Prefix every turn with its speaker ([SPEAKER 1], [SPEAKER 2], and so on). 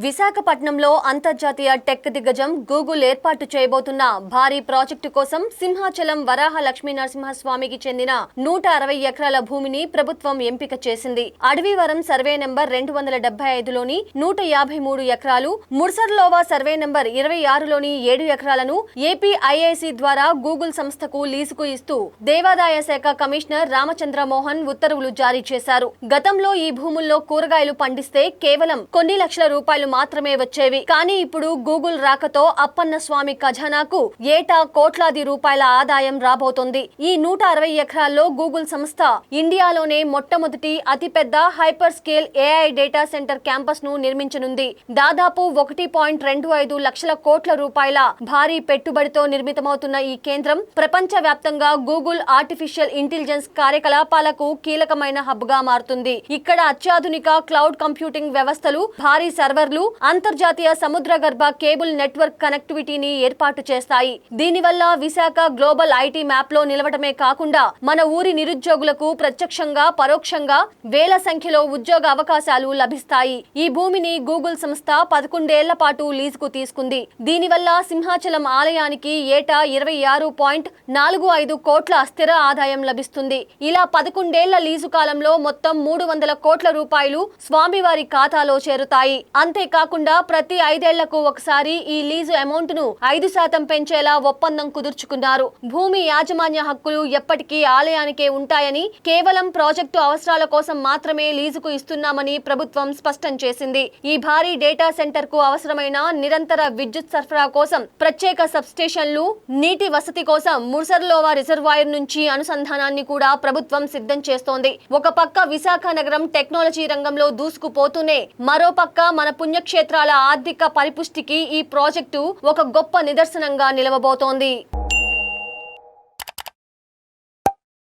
[SPEAKER 1] విశాఖపట్నంలో అంతర్జాతీయ టెక్ దిగ్గజం గూగుల్ ఏర్పాటు చేయబోతున్న భారీ ప్రాజెక్టు కోసం సింహాచలం వరాహ లక్ష్మీ నరసింహస్వామికి చెందిన 160 ఎకరాల భూమిని ప్రభుత్వం ఎంపిక చేసింది. అడవివరం సర్వే నంబర్ 275లోని 153 ఎకరాలు, ముర్సర్లోవా సర్వే నంబర్ 26లోని 7 ఎకరాలను ఏపీఐఐసి ద్వారా గూగుల్ సంస్థకు లీజుకు ఇస్తూ దేవాదాయ శాఖ కమిషనర్ రామచంద్ర మోహన్ ఉత్తర్వులు జారీ చేశారు. గతంలో ఈ భూముల్లో కూరగాయలు పండిస్తే కేవలం కొన్ని లక్షల రూపాయలు మాత్రమే వచ్చేవి. కానీ ఇప్పుడు గూగుల్ రాకతో అప్పన్న స్వామి ఖజానాకు ఏటా కోట్లాది రూపాయల ఆదాయం రాబోతోంది. ఈ 160 ఎకరాల్లో గూగుల్ సంస్థ ఇండియాలోనే మొట్టమొదటి అతిపెద్ద hyper scale AI data centre campus ను నిర్మించనుంది. దాదాపు 1.25 లక్షల కోట్ల రూపాయల భారీ పెట్టుబడితో నిర్మితమవుతున్న ఈ కేంద్రం ప్రపంచ వ్యాప్తంగా గూగుల్ ఆర్టిఫిషియల్ ఇంటెలిజెన్స్ కార్యకలాపాలకు కీలకమైన హబ్ గా మారుతుంది. ఇక్కడ అత్యాధునిక క్లౌడ్ కంప్యూటింగ్ వ్యవస్థలు, భారీ సర్వర్లు, అంతర్జాతీయ సముద్ర గర్భ కేబుల్ నెట్వర్క్ కనెక్టివిటీని ఏర్పాటు చేస్తాయి. దీనివల్ల విశాఖ గ్లోబల్ ఐటీ మ్యాప్ లో నిలవడమే కాకుండా మన ఊరి నిరుద్యోగులకు ప్రత్యక్షంగా పరోక్షంగా వేల సంఖ్యలో ఉద్యోగ అవకాశాలు లభిస్తాయి. ఈ భూమిని గూగుల్ సంస్థ 11 ఏళ్ల పాటు లీజుకు తీసుకుంది. దీనివల్ల సింహాచలం ఆలయానికి ఏటా 26.45 కోట్ల స్థిర ఆదాయం లభిస్తుంది. ఇలా 11 ఏళ్ల లీజు కాలంలో మొత్తం 300 కోట్ల రూపాయలు స్వామివారి ఖాతాలో చేరుతాయి. అంతేకాకుండా ప్రతి 5 ఏళ్లకు ఒకసారి ఈ లీజు అమౌంట్ ను 5% పెంచేలా ఒప్పందం కుదుర్చుకున్నారు. భూమి యాజమాన్య హక్కులు ఎప్పటికీ ఆలయానికే ఉంటాయని, కేవలం ప్రాజెక్టు అవసరాల కోసం మాత్రమే లీజుకు ఇస్తున్నామని ప్రభుత్వం స్పష్టం చేసింది. ఈ భారీ డేటా సెంటర్ కు అవసరమైన నిరంతర విద్యుత్ సరఫరా కోసం ప్రత్యేక సబ్ స్టేషన్లు, నీటి వసతి కోసం ముర్సర్లోవా రిజర్వాయర్ నుంచి అనుసంధానాన్ని కూడా ప్రభుత్వం సిద్ధం చేస్తోంది. ఒక పక్క విశాఖ నగరం టెక్నాలజీ రంగంలో దూసుకుపోతూనే మరో పక్క మన పుణ్యక్షేత్రాల ఆర్థిక పరిపుష్టికి ఈ ప్రాజెక్టు ఒక గొప్ప నిదర్శనంగా నిలవబోతోంది.